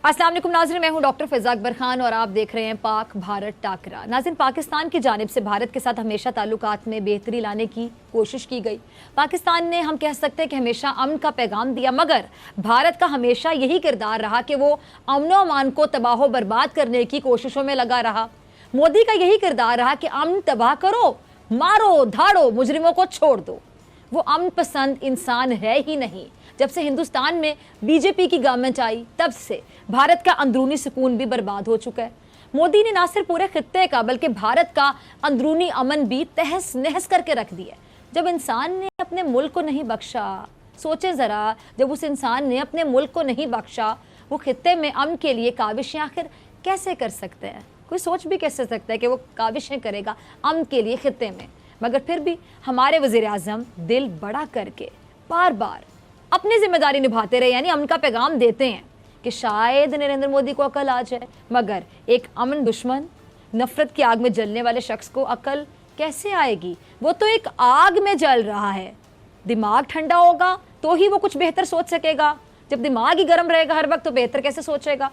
अस्सलाम वालेकुम नाज़रीन, मैं हूं डॉक्टर फ़िज़ा अकबर खान और आप देख रहे हैं पाक भारत टाकरा। नाज़रीन, पाकिस्तान की जानिब से भारत के साथ हमेशा ताल्लुकात में बेहतरी लाने की कोशिश की गई। पाकिस्तान ने, हम कह सकते हैं कि हमेशा अमन का पैगाम दिया, मगर भारत का हमेशा यही किरदार रहा कि वो अमन व अमान को तबाह बर्बाद करने की कोशिशों में लगा रहा। मोदी का यही किरदार रहा कि अमन तबाह करो, मारो धाड़ो, मुजरिमों को छोड़ दो। वो अमन पसंद इंसान है ही नहीं। जब से हिंदुस्तान में बीजेपी की गवर्नमेंट आई, तब से भारत का अंदरूनी सुकून भी बर्बाद हो चुका है। मोदी ने ना सिर्फ पूरे खित्ते का बल्कि भारत का अंदरूनी अमन भी तहस नहस करके रख दिया। जब इंसान ने अपने मुल्क को नहीं बख्शा, सोचें ज़रा, जब उस इंसान ने अपने मुल्क को नहीं बख्शा, वो खित्ते में अमन के लिए काविशें आखिर कैसे कर सकते हैं? कोई सोच भी कैसे सकता है कि वो काविशें करेगा अमन के लिए खित्ते में? मगर फिर भी हमारे वज़ीर आज़म दिल बड़ा करके बार बार अपनी जिम्मेदारी निभाते रहे, यानी अमन का पैगाम देते हैं कि शायद नरेंद्र मोदी को अकल आ जाए, मगर एक अमन दुश्मन, नफरत की आग में जलने वाले शख्स को अकल कैसे आएगी? वो तो एक आग में जल रहा है। दिमाग ठंडा होगा तो ही वो कुछ बेहतर सोच सकेगा। जब दिमाग ही गर्म रहेगा हर वक्त, तो बेहतर कैसे सोचेगा?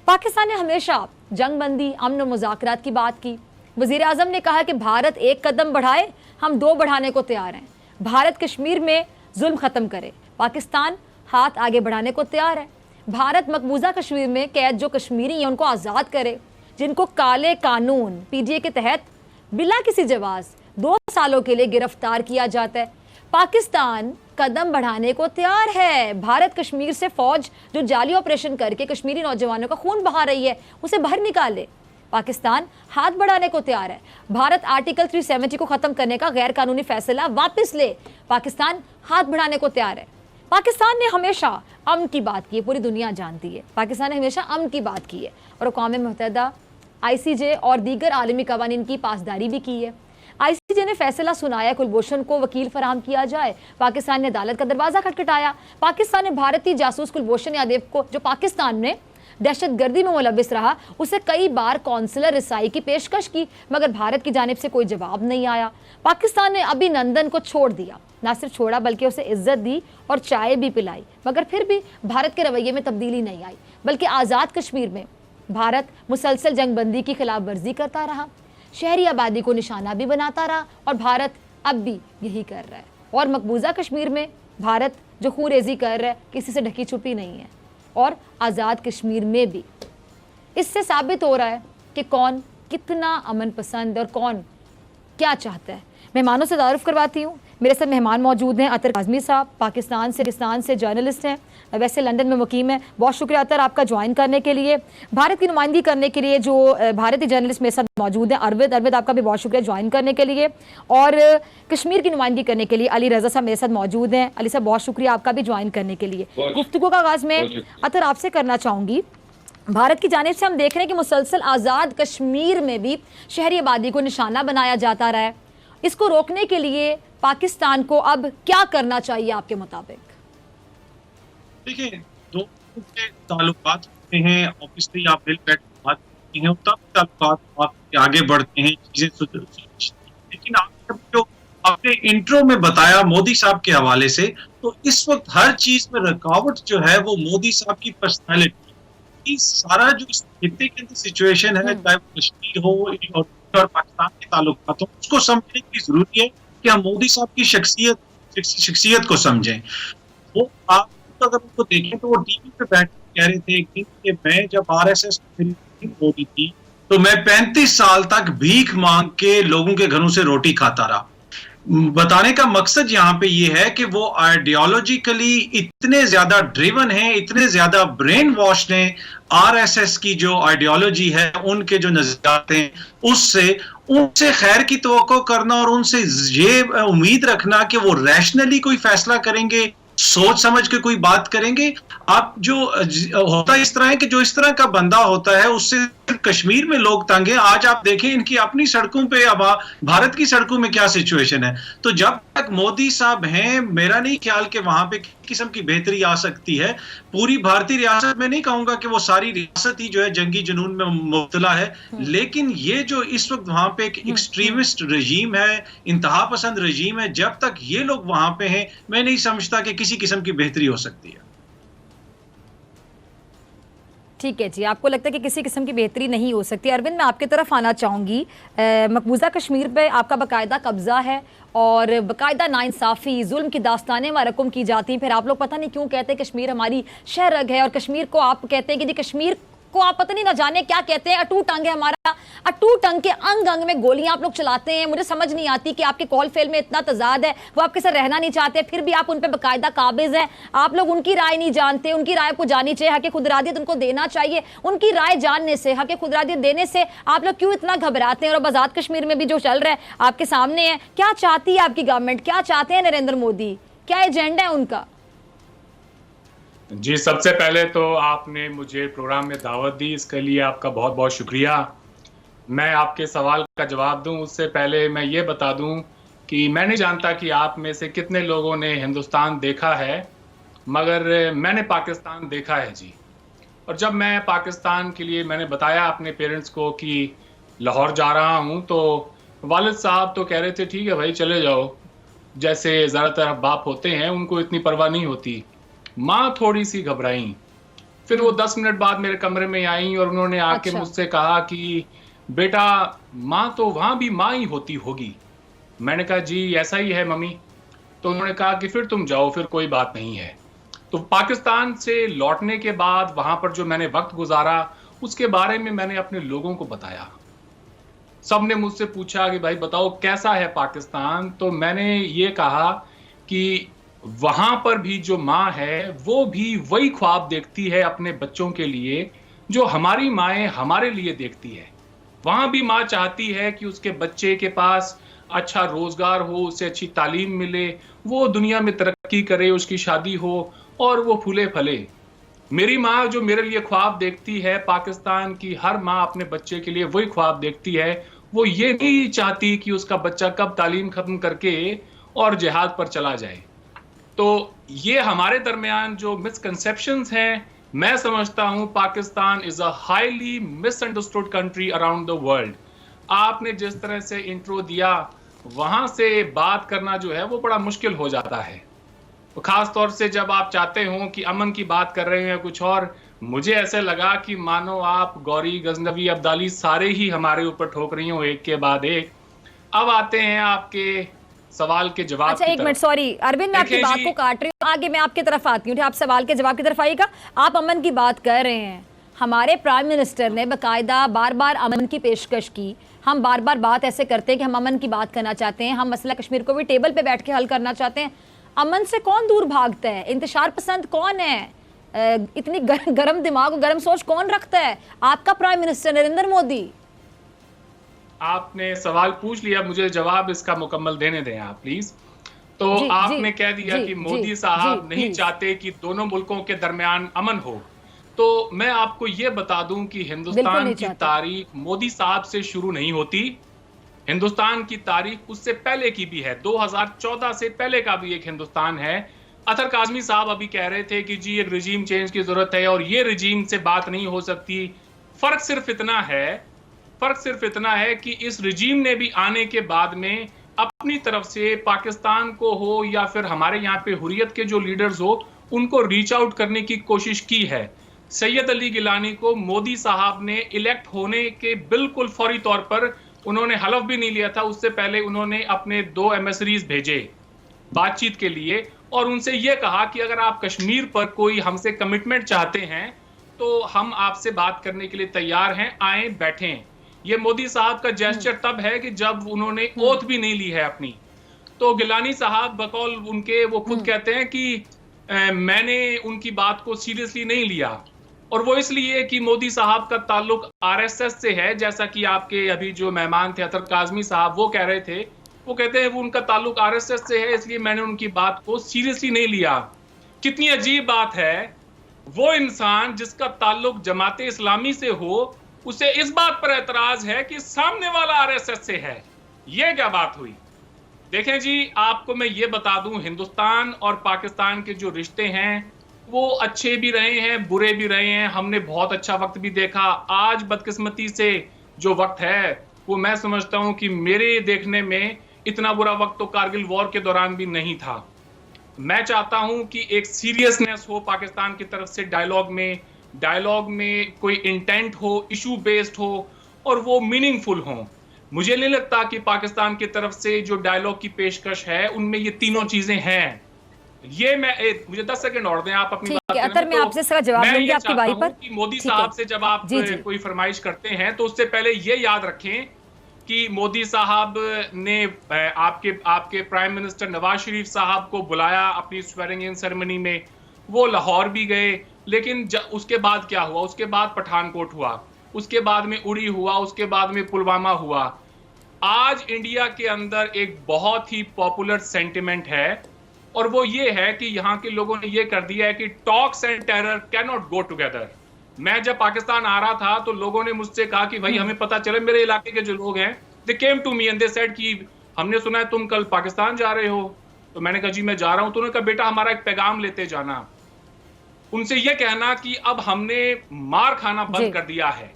पाकिस्तान ने हमेशा जंगबंदी, अमन और मुज़ाकरात की बात की। वज़ीर आज़म ने कहा कि भारत एक कदम बढ़ाए, हम दो बढ़ाने को तैयार हैं। भारत कश्मीर में जुल्म ख़त्म करे, पाकिस्तान हाथ आगे बढ़ाने को तैयार है। भारत मकबूजा कश्मीर में कैद जो कश्मीरी हैं उनको आज़ाद करे, जिनको काले कानून पीडीए के तहत बिला किसी जवाज़ 2 सालों के लिए गिरफ्तार किया जाता है। पाकिस्तान कदम बढ़ाने को तैयार है। भारत कश्मीर से फ़ौज जो जाली ऑपरेशन करके कश्मीरी नौजवानों का खून बहा रही है, उसे बाहर निकाले। पाकिस्तान हाथ बढ़ाने को तैयार है। भारत आर्टिकल 370 को ख़त्म करने का गैर कानूनी फैसला वापस ले, पाकिस्तान हाथ बढ़ाने को तैयार है। पाकिस्तान ने हमेशा अमन की बात की है, पूरी दुनिया जानती है। पाकिस्तान ने हमेशा अमन की बात की है और अक़वाम मुत्तहिदा, ICJ और दीगर आलमी कवानीन की पासदारी भी की है। ICJ ने फैसला सुनाया कुलभूषण को वकील फराहम किया जाए। पाकिस्तान ने अदालत का दरवाज़ा खटखटाया। पाकिस्तान ने भारतीय जासूस कुलभूषण यादव को, जो पाकिस्तान में दहशत गर्दी में मुलविस रहा, उसे कई बार कौंसलर रिसाई की पेशकश की, मगर भारत की जानिब से कोई जवाब नहीं आया। पाकिस्तान ने अभिनंदन को छोड़ दिया, ना सिर्फ छोड़ा बल्कि उसे इज्जत दी और चाय भी पिलाई, मगर फिर भी भारत के रवैये में तब्दीली नहीं आई। बल्कि आज़ाद कश्मीर में भारत मुसलसल जंगबंदी की खिलाफ वर्जी करता रहा, शहरी आबादी को निशाना भी बनाता रहा और भारत अब भी यही कर रहा है। और मकबूजा कश्मीर में भारत जो खूरेजी कर रहा है, किसी से ढकी छुपी नहीं है। और आज़ाद कश्मीर में भी इससे साबित हो रहा है कि कौन कितना अमन पसंद और कौन क्या चाहता है। मेहमानों से तारुफ करवाती हूँ। मेरे साथ मेहमान मौजूद हैं अतर काज़मी साहब, पाकिस्तान से जर्नलिस्ट हैं, वैसे लंदन में मुकीम है। बहुत शुक्रिया अतर आपका ज्वाइन करने के लिए। भारत की नुमाइंदगी करने के लिए जो भारतीय जर्नलिस्ट मेरे साथ मौजूद हैं, अरविद आपका भी बहुत शुक्रिया ज्वाइन करने के लिए। और कश्मीर की नुमाइंदगी करने के लिए अली रज़ा साहब मेरे साथ मौजूद हैं। अली साहब, बहुत शुक्रिया आपका भी ज्वाइन करने के लिए। गुफ्तगू का आगाज़ मैं अतर आपसे करना चाहूँगी। भारत की जानिब से हम देख रहे हैं कि मुसलसल आज़ाद कश्मीर में भी शहरी आबादी को निशाना बनाया जाता रहा है। इसको रोकने के लिए पाकिस्तान को अब क्या करना चाहिए आपके मुताबिक? देखिए, दो के ताल्लुकात होते हैं, ऑब्वियसली आप दिल बैठ बात करते हैं, तब ताल्लुकात आप आगे बढ़ते हैं, चीजें लेकिन आप जो आपने इंट्रो में बताया मोदी साहब के हवाले से, तो इस वक्त हर चीज में रुकावट जो है वो मोदी साहब की पर्सनैलिटी, सारा जो इस खित्ते के अंदर सिचुएशन है, चाहे वो कश्मीर हो और पाकिस्तान के ताल्लुकात हो, उसको समझने की जरूरत है कि हम मोदी साहब की शख्सियत को समझें। वो आप अगर उनको देखें तो वो टीवी पे बैठ कह रहे थे कि मैं जब RSS होती थी तो मैं 35 साल तक भीख मांग के लोगों के घरों से रोटी खाता रहा। बताने का मकसद यहाँ पे ये है कि वो आइडियोलॉजिकली इतने ज्यादा ड्रिवन हैं, इतने ज्यादा ब्रेन वॉश्ड हैं। RSS की जो आइडियोलॉजी है, उनके जो नजरियात हैं, उनसे खैर की तवक्को करना और उनसे ये उम्मीद रखना कि वो रैशनली कोई फैसला करेंगे, सोच समझ के कोई बात करेंगे, आप जो होता इस तरह है कि जो इस तरह का बंदा होता है उससे कश्मीर में लोग तंग हैं। आज आप देखें इनकी अपनी सड़कों पे, अब भारत की सड़कों में क्या सिचुएशन है। तो जब तक मोदी साहब हैं, मेरा नहीं ख्याल कि वहां पे किस्म की बेहतरी आ सकती है। पूरी भारतीय रियासत में नहीं कहूंगा कि वो सारी रियासत ही जो है जंगी जुनून में मुब्तला है, लेकिन ये जो इस वक्त वहां पे एक एक्सट्रीमिस्ट रजीम है, इंतहा पसंद रजीम है, जब तक ये लोग वहां पे हैं, मैं नहीं समझता कि किसी किस्म की बेहतरी हो सकती है। ठीक है जी, आपको लगता है कि किसी किस्म की बेहतरी नहीं हो सकती। अरविंद, मैं आपकी तरफ आना चाहूँगी। मकबूजा कश्मीर पे आपका बाकायदा कब्जा है और बाकायदा नाइंसाफ़ी, जुल्म की दास्तानें वहाँ रकम की जाती हैं। फिर आप लोग पता नहीं क्यों कहते हैं कश्मीर हमारी शहरग है, और कश्मीर को आप कहते हैं कि जी कश्मीर को आप पता नहीं ना जाने क्या कहते हैं, अटूट अंग है हमारा। अटूट अंग के अंग अंग में गोलियां आप लोग चलाते हैं। मुझे समझ नहीं आती कि आपके कॉल फेल में इतना तजाद है, वो आपके साथ रहना नहीं चाहते, फिर भी आप उन पे बाकायदा काबिज हैं। आप लोग उनकी राय नहीं जानते, उनकी राय को जानी चाहिए, हक खुदरादियत उनको देना चाहिए। उनकी राय जानने से, हक खुदरादियत देने से आप लोग क्यों इतना घबराते हैं? और आजाद कश्मीर में भी जो चल रहा है आपके सामने है, क्या चाहती है आपकी गवर्नमेंट, क्या चाहते हैं नरेंद्र मोदी, क्या एजेंडा है उनका? जी, सबसे पहले तो आपने मुझे प्रोग्राम में दावत दी, इसके लिए आपका बहुत बहुत शुक्रिया। मैं आपके सवाल का जवाब दूं उससे पहले मैं ये बता दूं कि मैं नहीं जानता कि आप में से कितने लोगों ने हिंदुस्तान देखा है, मगर मैंने पाकिस्तान देखा है जी। और जब मैं पाकिस्तान के लिए मैंने बताया अपने पेरेंट्स को कि लाहौर जा रहा हूं, तो वालिद साहब तो कह रहे थे ठीक है भाई चले जाओ, जैसे ज़्यादातर बाप होते हैं उनको इतनी परवाह नहीं होती। माँ थोड़ी सी घबराई, फिर वो 10 मिनट बाद मेरे कमरे में आई और उन्होंने आके मुझसे कहा कि बेटा माँ तो वहां भी माँ ही होती होगी। मैंने कहा जी ऐसा ही है मम्मी। तो उन्होंने कहा कि फिर तुम जाओ, फिर कोई बात नहीं है। तो पाकिस्तान से लौटने के बाद वहां पर जो मैंने वक्त गुजारा उसके बारे में मैंने अपने लोगों को बताया। सबने मुझसे पूछा कि भाई बताओ कैसा है पाकिस्तान, तो मैंने ये कहा कि वहां पर भी जो माँ है वो भी वही ख्वाब देखती है अपने बच्चों के लिए जो हमारी माएँ हमारे लिए देखती है। वहां भी माँ चाहती है कि उसके बच्चे के पास अच्छा रोजगार हो, उसे अच्छी तालीम मिले, वो दुनिया में तरक्की करे, उसकी शादी हो और वो फूले फले। मेरी माँ जो मेरे लिए ख्वाब देखती है, पाकिस्तान की हर माँ अपने बच्चे के लिए वही ख्वाब देखती है। वो ये नहीं चाहती कि उसका बच्चा कब तालीम खत्म करके और जिहाद पर चला जाए। तो ये हमारे दरमियान जो मिसकंसेप्शंस हैं, मैं समझता हूं Pakistan is a highly misunderstood country around the world. आपने जिस तरह से इंट्रो दिया, वहां से बात करना जो है वो बड़ा मुश्किल हो जाता है, तो खास तौर से जब आप चाहते हो कि अमन की बात कर रहे हैं कुछ और। मुझे ऐसे लगा कि मानो आप गौरी, गजनवी, अब्दाली सारे ही हमारे ऊपर ठोक रही हो एक के बाद एक। अब आते हैं आपके सवाल के जवाब। अच्छा एक मिनट, सॉरी अरविंद, मैं आपकी बात को काट रही हूँ, आगे मैं आपकी तरफ आती हूँ, आप सवाल के जवाब की तरफ आइएगा। आप अमन की बात कर रहे हैं, हमारे प्राइम मिनिस्टर ने बाकायदा बार बार अमन की पेशकश की। हम बार बार बात ऐसे करते हैं कि हम अमन की बात करना चाहते हैं, हम मसला कश्मीर को भी टेबल पे बैठ के हल करना चाहते हैं। अमन से कौन दूर भागता है? इंतशार पसंद कौन है? इतनी गर्म दिमाग, गर्म सोच कौन रखता है? आपका प्राइम मिनिस्टर नरेंद्र मोदी। आपने सवाल पूछ लिया, मुझे जवाब इसका मुकम्मल देने दें आप प्लीज। तो आपने कह दिया कि मोदी साहब नहीं चाहते कि दोनों मुल्कों के दरमियान अमन हो। तो मैं आपको ये बता दूं कि हिंदुस्तान की तारीख मोदी साहब से शुरू नहीं होती। हिंदुस्तान की तारीख उससे पहले की भी है, 2014 से पहले का भी एक हिंदुस्तान है। अतर काजमी साहब अभी कह रहे थे कि जी एक रिजीम चेंज की जरूरत है और ये रिजीम से बात नहीं हो सकती। फर्क सिर्फ इतना है कि इस रिजीम ने भी आने के बाद में अपनी तरफ से पाकिस्तान को हो या फिर हमारे यहाँ पे हुर्रियत के जो लीडर्स हो उनको रीच आउट करने की कोशिश की है। सैयद अली गिलानी को मोदी साहब ने इलेक्ट होने के बिल्कुल फौरी तौर पर, उन्होंने हलफ भी नहीं लिया था, उससे पहले उन्होंने अपने 2 एमएसरीज भेजे बातचीत के लिए और उनसे यह कहा कि अगर आप कश्मीर पर कोई हमसे कमिटमेंट चाहते हैं तो हम आपसे बात करने के लिए तैयार हैं, आए बैठें। ये मोदी साहब का जेस्चर तब है कि जब उन्होंने ओथ भी नहीं ली है अपनी। तो गिलानी साहब बकौल उनके वो खुद कहते हैं कि मैंने उनकी बात को सीरियसली नहीं लिया, और वो इसलिए कि मोदी साहब का ताल्लुक आरएसएस से है। जैसा कि आपके अभी जो मेहमान थे अतर काजमी साहब, वो कह रहे थे, वो कहते हैं वो उनका ताल्लुक आरएसएस से है, इसलिए मैंने उनकी बात को सीरियसली नहीं लिया। कितनी अजीब बात है, वो इंसान जिसका ताल्लुक जमाते इस्लामी से हो, उसे इस बात पर एतराज है कि सामने वाला आरएसएस से है। ये क्या बात हुई? देखें जी, आपको मैं ये बता दूं, हिंदुस्तान और पाकिस्तान के जो रिश्ते हैं वो अच्छे भी रहे हैं, बुरे भी रहे हैं। हमने बहुत अच्छा वक्त भी देखा। आज बदकिस्मती से जो वक्त है वो मैं समझता हूं कि मेरे देखने में इतना बुरा वक्त तो कारगिल वॉर के दौरान भी नहीं था। मैं चाहता हूं कि एक सीरियसनेस हो पाकिस्तान की तरफ से डायलॉग में, डायलॉग में कोई इंटेंट हो, इशू बेस्ड हो और वो मीनिंगफुल हो। मुझे नहीं लगता कि पाकिस्तान की तरफ से जो डायलॉग की पेशकश है उनमें ये तीनों चीजें हैं। ये मुझे 10 सेकंड और दें, आप अपनी ठीक बात है, करें। अतर मैं आपसे इसका जवाब मैं लूंगी ये आपकी बारी चाहता पर। हूं कि मोदी ठीक है। साहब से जब आप जी जी कोई फरमाइश करते हैं तो उससे पहले ये याद रखें कि मोदी साहब ने आपके प्राइम मिनिस्टर नवाज शरीफ साहब को बुलाया अपनी स्वेरिंग इन सेरेमनी में, वो लाहौर भी गए, लेकिन उसके बाद क्या हुआ? उसके बाद पठानकोट हुआ, उसके बाद में उड़ी हुआ, उसके बाद में पुलवामा हुआ। आज इंडिया के अंदर एक बहुत ही पॉपुलर सेंटिमेंट है और वो ये है कि यहाँ के लोगों ने ये कर दिया है कि talks and terror can not go together. मैं जब पाकिस्तान आ रहा था तो लोगों ने मुझसे कहा कि भाई हमें पता चले, मेरे इलाके के जो लोग हैं, they came to me and they said कि हमने सुना है तुम कल पाकिस्तान जा रहे हो। तो मैंने कहा जी मैं जा रहा हूं। तो उन्होंने कहा बेटा हमारा एक पैगाम लेते जाना, उनसे ये कहना कि अब हमने मार खाना बंद कर दिया है।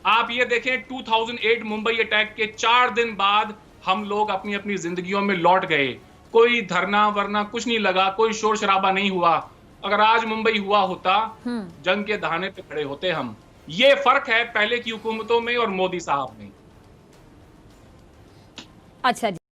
आप ये देखें 2008 मुंबई अटैक के 4 दिन बाद हम लोग अपनी अपनी जिंदगियों में लौट गए, कोई धरना वरना कुछ नहीं लगा, कोई शोर शराबा नहीं हुआ। अगर आज मुंबई हुआ होता जंग के दहाने पे खड़े होते हम। ये फर्क है पहले की हुकूमतों में और मोदी साहब में। अच्छा जी।